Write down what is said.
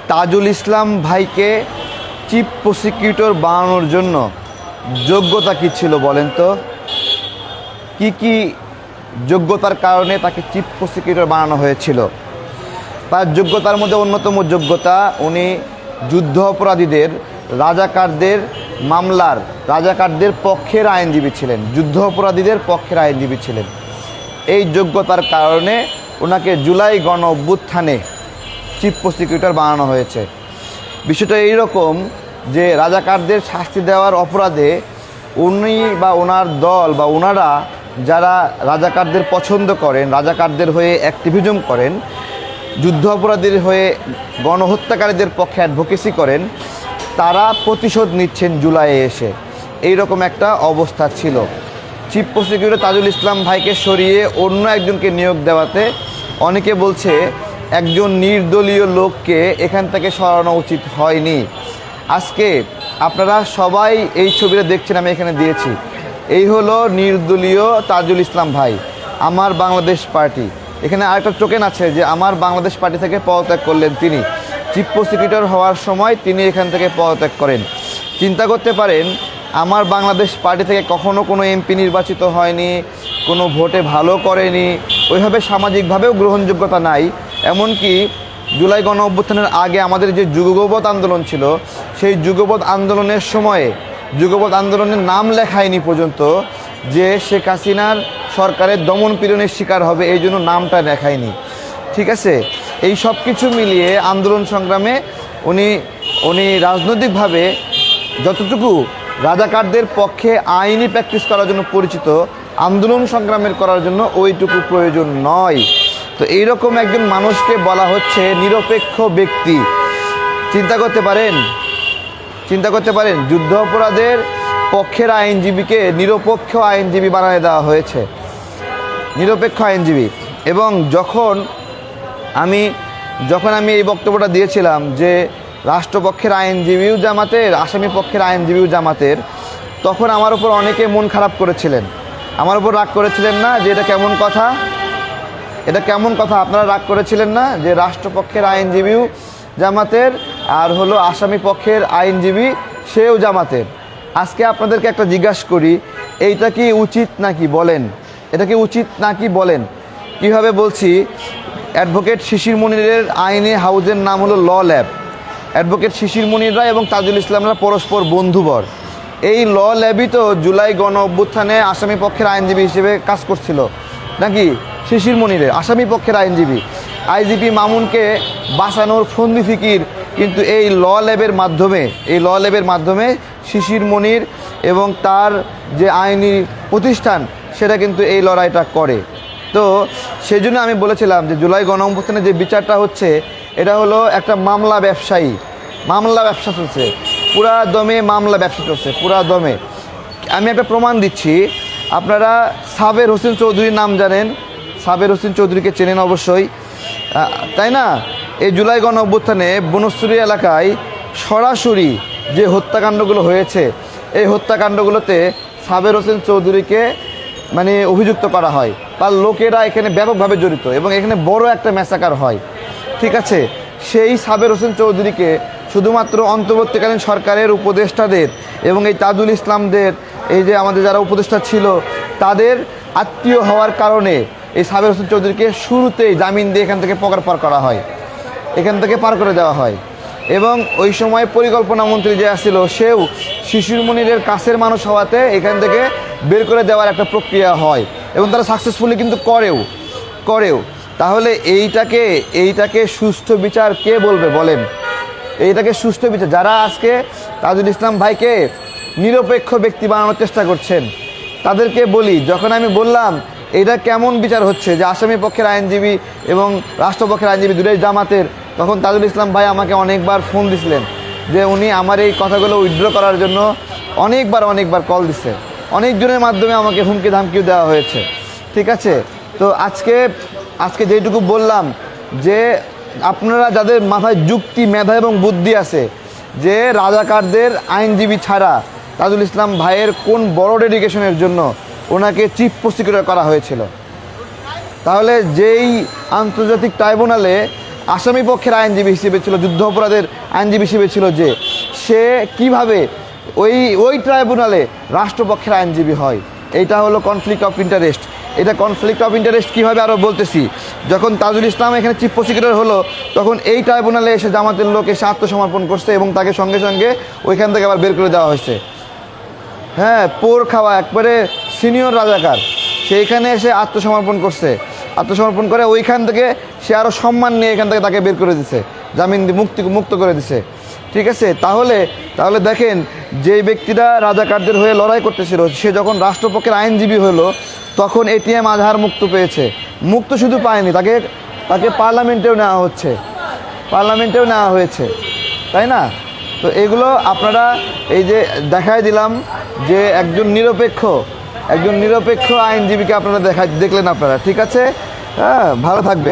তাজুল ইসলাম ভাইকে chief prosecutor বানানোর জন্য যোগ্যতা কী ছিল বলেন তো? কি যোগ্যতার কারণে তাকে চিফ প্রসিকিউটর বানানো হয়েছিল? তার যোগ্যতার মধ্যে অন্যতম যোগ্যতা, উনি যুদ্ধ অপরাধীদের, রাজাকারদের মামলার রাজাকারদের পক্ষের আইনজীবী ছিলেন, যুদ্ধ অপরাধীদের পক্ষের আইনজীবী ছিলেন। এই যোগ্যতার কারণে ওনাকে জুলাই গণ অভ্যুত্থানে চিফ প্রসিকিউটর বানানো হয়েছে। বিষয়টা এইরকম যে রাজাকারদের শাস্তি দেওয়ার অপরাধে উনি বা ওনার দল বা ওনারা যারা রাজাকারদের পছন্দ করেন, রাজাকারদের হয়ে অ্যাক্টিভিজম করেন, যুদ্ধ অপরাধীর হয়ে গণহত্যাকারীদের পক্ষে অ্যাডভোকেসি করেন, তারা প্রতিশোধ নিচ্ছেন জুলাইয়ে এসে। এই রকম একটা অবস্থা ছিল। চিফ প্রসিকিউটর তাজুল ইসলাম ভাইকে সরিয়ে অন্য একজনকে নিয়োগ দেওয়াতে অনেকে বলছে একজন নির্দলীয় লোককে এখান থেকে সরানো উচিত হয়নি। আজকে আপনারা সবাই এই ছবিটা দেখছেন, আমি এখানে দিয়েছি। এই হলো নির্দলীয় তাজুল ইসলাম ভাই, আমার বাংলাদেশ পার্টি। এখানে আরেকটা টোকেন আছে যে আমার বাংলাদেশ পার্টি থেকে পদত্যাগ করলেন তিনি। চিফ প্রসিকিউটর হওয়ার সময় তিনি এখান থেকে পদত্যাগ করেন। চিন্তা করতে পারেন, আমার বাংলাদেশ পার্টি থেকে কখনো কোনো এমপি নির্বাচিত হয়নি, কোনো ভোটে ভালো করেনি, ওইভাবে সামাজিকভাবেও গ্রহণযোগ্যতা নাই। এমনকি জুলাই গণ অভ্যুত্থানের আগে আমাদের যে যুগপৎ আন্দোলন ছিল, সেই যুগপৎ আন্দোলনের সময়ে যুগপৎ আন্দোলনের নাম লেখায়নি পর্যন্ত, যে শেখ হাসিনার সরকারের দমন পীড়নের শিকার হবে, এই জন্য নামটা লেখায়নি। ঠিক আছে, এই সব কিছু মিলিয়ে আন্দোলন সংগ্রামে উনি রাজনৈতিকভাবে যতটুকু রাজাকারদের পক্ষে আইনি প্র্যাকটিস করার জন্য পরিচিত, আন্দোলন সংগ্রামের করার জন্য ওইটুকু প্রয়োজন নয়। তো এইরকম একজন মানুষকে বলা হচ্ছে নিরপেক্ষ ব্যক্তি। চিন্তা করতে পারেন যুদ্ধ অপরাধের পক্ষের আইনজীবীকে নিরপেক্ষ আইনজীবী বানিয়ে দেওয়া হয়েছে, নিরপেক্ষ আইনজীবী। এবং যখন আমি এই বক্তব্যটা দিয়েছিলাম যে রাষ্ট্রপক্ষের আইনজীবীও জামাতের, আসামি পক্ষের আইনজীবীও জামাতের, তখন আমার উপর অনেকে মন খারাপ করেছিলেন, আমার উপর রাগ করেছিলেন না যে এটা কেমন কথা, আপনারা রাগ করেছিলেন না যে রাষ্ট্রপক্ষের আইনজীবীও জামাতের আর হলো আসামি পক্ষের আইনজীবী সেও জামাতের। আজকে আপনাদেরকে একটা জিজ্ঞাসা করি, এইটা কি উচিত নাকি বলেন? এটা কি উচিত নাকি বলেন? কীভাবে বলছি, অ্যাডভোকেট শিশির মনিরের আইনি হাউজের নাম হলো ল ল্যাব। অ্যাডভোকেট শিশির মনিররা এবং তাজুল ইসলামরা পরস্পর বন্ধুবর। এই ল ল্যাবই তো জুলাই গণ অভ্যুত্থানে আসামি পক্ষের আইনজীবী হিসেবে কাজ করছিল নাকি? শিশির মনিরের আসামি পক্ষের আইনজীবী আইজিপি মামুনকে বাঁচানোর ফন্দি ফিকির কিন্তু এই ল ল্যাবের মাধ্যমে শিশির মনির এবং তার যে আইনি প্রতিষ্ঠান সেটা কিন্তু এই লড়াইটা করে। তো সেই জন্য আমি বলেছিলাম যে জুলাই গণ অভ্যুত্থানে যে বিচারটা হচ্ছে, এটা হলো একটা মামলা ব্যবসা চলছে, পুরা দমে মামলা ব্যবসা চলছে, পুরা দমে। আমি একটা প্রমাণ দিচ্ছি, আপনারা সাবের হোসেন চৌধুরীর নাম জানেন, সাবের হোসেন চৌধুরীকে চেনেন অবশ্যই, তাই না? এই জুলাই গণ অভ্যুত্থানে বনশ্রী এলাকায় সরাসরি যে হত্যাকাণ্ডগুলো হয়েছে, এই হত্যাকাণ্ডগুলোতে সাবের হোসেন চৌধুরীকে অভিযুক্ত করা হয়, তার লোকেরা এখানে ব্যাপকভাবে জড়িত এবং এখানে বড় একটা ম্যাসাকার হয়। ঠিক আছে, সেই সাবের হোসেন চৌধুরীকে শুধুমাত্র অন্তর্বর্তীকালীন সরকারের উপদেষ্টাদের এবং এই তাজুল ইসলামদের, এই যে আমাদের যারা উপদেষ্টা ছিল, তাদের আত্মীয় হওয়ার কারণে এই সাবের হোসেন চৌধুরীকে শুরুতেই জামিন দিয়ে এখান থেকে পার করে দেওয়া হয়। এবং ওই সময় পরিকল্পনা মন্ত্রী যে আসছিল, সেও শিশির মনিরের কাছের মানুষ হওয়াতে এখান থেকে বের করে দেওয়ার একটা প্রক্রিয়া হয় এবং তারা সাকসেসফুলি কিন্তু করেও। তাহলে এইটাকে সুষ্ঠু বিচার কে বলবে বলেন? এইটাকে সুষ্ঠু বিচার যারা আজকে তাজুল ইসলাম ভাইকে নিরপেক্ষ ব্যক্তি বানানোর চেষ্টা করছেন, তাদেরকে বলি, যখন আমি বললাম এটা কেমন বিচার হচ্ছে যে আসামি পক্ষের আইনজীবী এবং রাষ্ট্রপক্ষের আইনজীবী দুটোই জামাতের, তখন তাজুল ইসলাম ভাই আমাকে অনেকবার ফোন দিছিলেন যে উনি আমার এই কথাগুলো উইথড্র করার জন্য অনেকবার কল দিচ্ছে, অনেকজনের মাধ্যমে আমাকে হুমকি ধামকিও দেওয়া হয়েছে। ঠিক আছে, তো আজকে যেটুকু বললাম যে আপনারা যাদের মাথায় যুক্তি, মেধা এবং বুদ্ধি আছে, যে রাজাকারদের আইনজীবী ছাড়া তাজুল ইসলাম ভাইয়ের কোন বড় ডেডিকেশনের জন্য ওনাকে চিফ প্রসিকিউটর করা হয়েছিল, তাহলে যেই আন্তর্জাতিক ট্রাইব্যুনালে আসামি পক্ষের আইনজীবী হিসেবে ছিল, যুদ্ধ অপরাধের আইনজীবী হিসেবে ছিল, যে সে কিভাবে ওই ট্রাইব্যুনালে রাষ্ট্রপক্ষের আইনজীবী হয়। এইটা হলো কনফ্লিক্ট অফ ইন্টারেস্ট। এটা কনফ্লিক্ট অফ ইন্টারেস্ট কীভাবে আরও বলতেছি, যখন তাজুল ইসলাম এখানে চিফ প্রসিকিউটর হলো, তখন এই ট্রাইব্যুনালে এসে জামাতের লোক এসে আত্মসমর্পণ করছে এবং তাকে সঙ্গে সঙ্গে ওইখান থেকে আবার বের করে দেওয়া হয়েছে। হ্যাঁ, পোর খাওয়া একবারে সিনিয়র রাজাকার, সেইখানে এসে আত্মসমর্পণ করছে। আত্মসমর্পণ করে ওইখান থেকে সে আরও সম্মান নিয়ে এখান থেকে তাকে বের করে দিছে, জামিন দিয়ে মুক্ত করে দিছে। ঠিক আছে, তাহলে দেখেন, যে ব্যক্তিরা রাজাকারদের হয়ে লড়াই করতেছিল, সে যখন রাষ্ট্রপক্ষের আইনজীবী হলো, তখন এটিএম আজহার মুক্ত পেয়েছে। মুক্ত শুধু পায়নি, তাকে পার্লামেন্টেও নেওয়া হয়েছে, তাই না? তো এগুলো আপনারা এই যে দেখায় দিলাম যে একজন নিরপেক্ষ আইনজীবীকে আপনারা দেখলেন আপনারা। ঠিক আছে, হ্যাঁ, ভালো থাকবে।